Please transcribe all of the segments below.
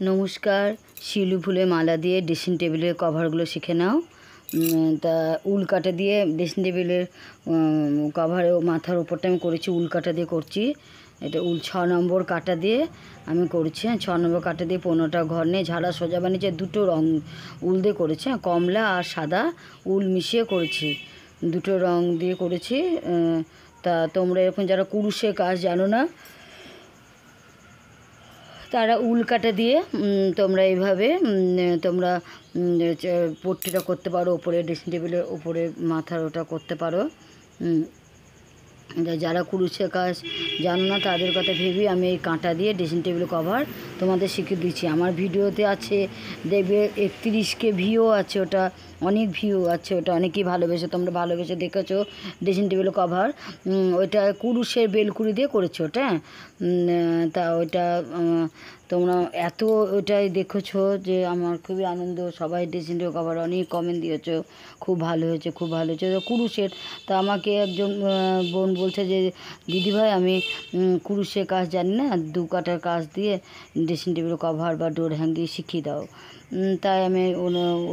নমস্কার। শিউলি ফুলের মালা দিয়ে ড্রেসিং টেবিলের কভারগুলো শিখে নাও। তা উল কাটা দিয়ে ড্রেসিং টেবিলের কভারের মাথার উপরটা আমি করেছি, উল কাটা দিয়ে করছি। এটা উল 6 নম্বর কাটা দিয়ে আমি করছি। 6 নম্বর কাটা দিয়ে 15টা ঘর নিয়ে ঝাড়া সোজা বানিয়েছে, দুটো রং উল দিয়ে করেছি, কমলা আর সাদা উল মিশিয়ে করেছি, দুটো রং দিয়ে করেছি। তা তোমরা এরকম যারা কুরুশের কাজ জানো না তারা উল কাটা দিয়ে তোমরা এইভাবে তোমরা পট্টিটা করতে পারো, ওপরে ড্রেসিং টেবিলের ওপরে মাথার ওটা করতে পারো। যারা কুরুশের কাজ জানো না তাদের কথা ভেবেই আমি এই কাঁটা দিয়ে ড্রেসিং টেবিল কভার তোমাদের শিখিয়ে দিচ্ছি। আমার ভিডিওতে আছে, দেখবে 31K ভিউ আছে, ওটা অনেক ভিউ আছে, ওটা অনেকেই ভালোবেসে, তোমরা ভালোবেসে দেখেছো ড্রেসিং টেবিল কভার। ওইটা কুরুশের বেলকুড়ি দিয়ে করেছো ওটা। তা ওইটা তোমরা এত ওইটাই দেখেছো যে আমার খুবই আনন্দ। সবাই ড্রেসিং টেবিল কভার অনেক কমেন্ট দিয়েছো, খুব ভালো হয়েছে, খুব ভালো হয়েছে কুরুশের। তা আমাকে একজন বোন বলছে যে দিদিভাই আমি কুরুশের কাজ জানি না, 2 কাটার কাজ দিয়ে ড্রেসিং টেবিল কভার বা ডোর হ্যাঙ্গিং শিখিয়ে দাও। তাই আমি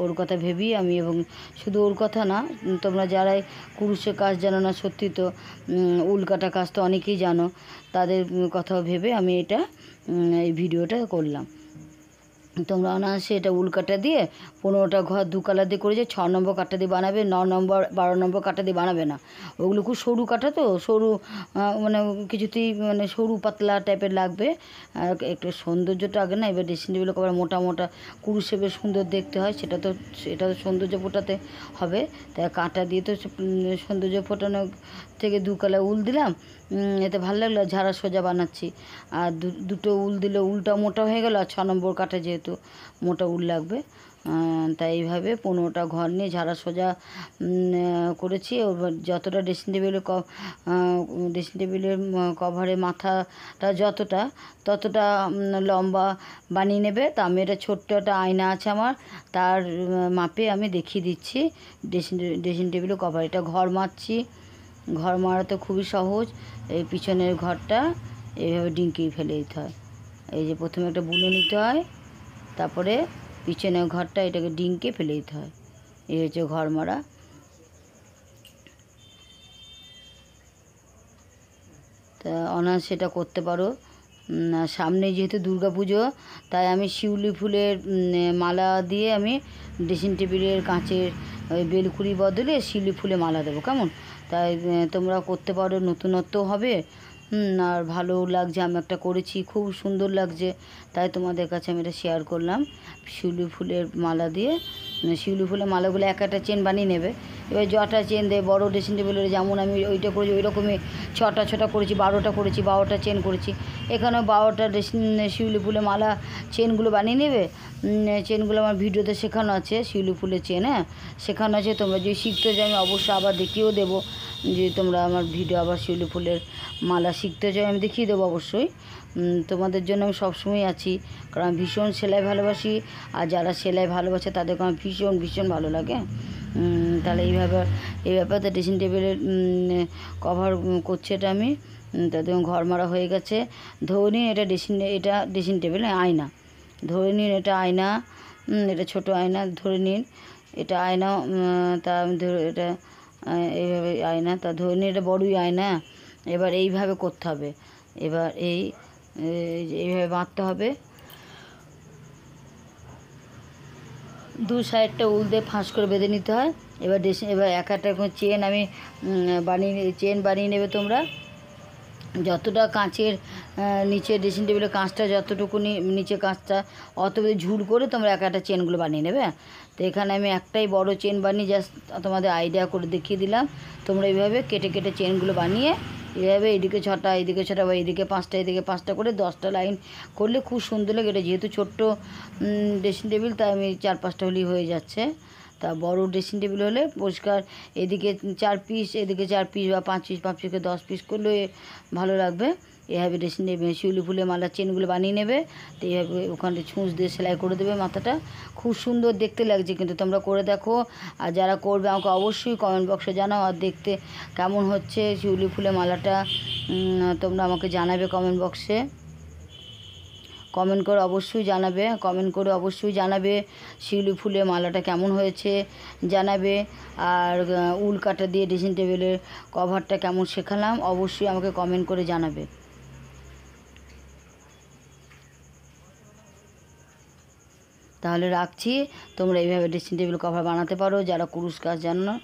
ওর কথা ভেবি আমি, এবং শুধু ওর কথা না, তোমরা যারাই কুরুশের কাজ জানো না, সত্যি তো উল কাটা কাজ তো অনেকেই জানো, তাদের কথা ভেবে আমি এই ভিডিওটা করলাম। তোমরা অনায়াসে এটা উল কাটা দিয়ে 15টা ঘর 2 কালার দিয়ে করেছে। 6 নম্বর কাটা দিয়ে বানাবে, 9 নম্বর 12 নম্বর কাটা দিয়ে বানাবে না, ওগুলো খুব সরু কাটা, তো সরু মানে কিছুতেই মানে সরু পাতলা টাইপের লাগবে। আর একটু সৌন্দর্যটা আগে না, এবার ড্রেসিং টেবিল কভার মোটা মোটা কুরুশে বেশ সুন্দর দেখতে হয়, সেটা তো সৌন্দর্য ফোটাতে হবে। তাই কাঁটা দিয়ে তো সৌন্দর্য ফোটানো থেকে 2 কালার উল দিলাম, এতে ভালো লাগলো। ঝাড়া সোজা বানাচ্ছি, আর দুটো উল দিলে উলটা মোটা হয়ে গেল, আর 6 নম্বর কাটা যেহেতু মোটা উল লাগবে, তাই এইভাবে 15টা ঘর নিয়ে ঝাড়া সোজা করেছি। যতটা ড্রেসিং টেবিলের কভারের মাথাটা ততটা লম্বা বানিয়ে নেবে। তা আমি এটা ছোট্ট একটা আয়না আছে আমার, তার মাপে আমি দেখিয়ে দিচ্ছি ড্রেসিং টেবিলের কভার। এটা ঘর মারছি, ঘর মারা তো খুবই সহজ। এই পিছনের ঘরটা এইভাবে ডিঙ্কি ফেলে দিতে হয়। এই যে প্রথমে একটা বুনে নিতে হয়, তারপরে পিছনের ঘরটা এটাকে ডিঙ্কে ফেলে দিতে হয়। এই হচ্ছে ঘর মারা। তা অনায়াসে সেটা করতে পারো। সামনে যেহেতু দুর্গাপুজো, তাই আমি শিউলি ফুলের মালা দিয়ে আমি ড্রেসিং টেবিলের কাঁচের ওই বেলকুড়ি বদলে শিউলি ফুলে মালা দেবো, কেমন? তাই তোমরা করতে পারো, নতুনত্ব হবে। আর ভালো লাগছে, আমি একটা করেছি, খুব সুন্দর লাগছে, তাই তোমাদের কাছে আমি এটা শেয়ার করলাম। শিউলি ফুলের মালা দিয়ে, শিউলি ফুলের মালাগুলো একটা চেন বানিয়ে নেবে। এবার যটা চেন দেয় বড়ো ড্রেসিং টেবিলের, যেমন আমি ওইটা করেছি ওই রকমই 6টা করেছি, 12টা করেছি, 12টা চেন করেছি। এখানেও 12টা শিউলি ফুলের মালা চেনগুলো বানিয়ে নেবে। চেনগুলো আমার ভিডিওতে শেখানো আছে, শিউলি ফুলের চেন, শেখানো আছে। তোমরা যদি শিখতে চাও আমি অবশ্যই আবার দেখিয়েও দেবো, যে তোমরা আমার ভিডিও আবার শিউলি ফুলের মালা শিখতে চাই আমি দেখিয়ে দেবো অবশ্যই। তোমাদের জন্য আমি সবসময় আছি, কারণ আমি ভীষণ সেলাই ভালোবাসি, আর যারা সেলাই ভালোবাসে তাদেরকে আমার ভীষণ ভালো লাগে। তাহলে এই ব্যাপারে ড্রেসিং টেবিলের কভার করছি এটা আমি। তাদের ঘর মারা হয়ে গেছে। ধরে নিন এটা ড্রেসিং টেবিল আয়না, ধরে নিন এটা আয়না, এটা ছোটো আয়না, ধরে নিন এটা আয়না। তা আমি এটা এইভাবে আয়না, তা ধরে নিন এটা বড়ই আয়না। এবার এইভাবে করতে হবে, এবার এইভাবে বাঁধতে হবে। 2 সাইডটা উল দিয়ে ফাঁস করে বেঁধে নিতে হয়। এবার একটা চেন আমি বানিয়ে নেবে তোমরা। যতটা কাঁচের নিচে ড্রেসিং টেবিলের কাঁচটা যতটুকুনি নিচে কাঁচটা, অত ঝুল করে তোমরা একটা চেনগুলো বানিয়ে নেবে। তো এখানে আমি একটাই বড় চেন বানিয়ে জাস্ট তোমাদের আইডিয়া করে দেখিয়ে দিলাম। তোমরা এইভাবে কেটে চেনগুলো বানিয়ে এইভাবে এদিকে 6টা, এদিকে 6টা, বা এদিকে 5টা, এদিকে 5টা করে 10টা লাইন করলে খুব সুন্দর লাগে। এটা যেহেতু ছোট্ট ড্রেসিং টেবিল, তাই আমি 4-5টা হলেই হয়ে যাচ্ছে। তা বড় ড্রেসিং টেবিল হলে পরিষ্কার এদিকে 4 পিস, এদিকে 4 পিস, বা 5 পিস, 5 পিসকে 10 পিস করলে ভালো লাগবে। এভাবে ড্রেসিং টেবিল শিউলি ফুলের মালার চেনগুলো বানিয়ে নেবে। তো এইভাবে ওখানে ছুঁচ দিয়ে সেলাই করে দেবে মাথাটা, খুব সুন্দর দেখতে লাগছে। কিন্তু তোমরা করে দেখো, আর যারা করবে আমাকে অবশ্যই কমেন্ট বক্সে জানাও, আর দেখতে কেমন হচ্ছে শিউলি ফুলের মালাটা তোমরা আমাকে জানাবে কমেন্ট বক্সে। কমেন্ট করে অবশ্যই জানাবে, কমেন্ট করে অবশ্যই জানাবে শিউলি ফুলের মালাটা কেমন হয়েছে জানাবে। আর উল কাটা দিয়ে ড্রেসিং টেবিলের কভারটা কেমন শেখালাম অবশ্যই আমাকে কমেন্ট করে জানাবে। তাহলে রাখছি, তোমরা এইভাবে ড্রেসিং টেবিল কভার বানাতে পারো যারা কুরুশ কাজ জানো না।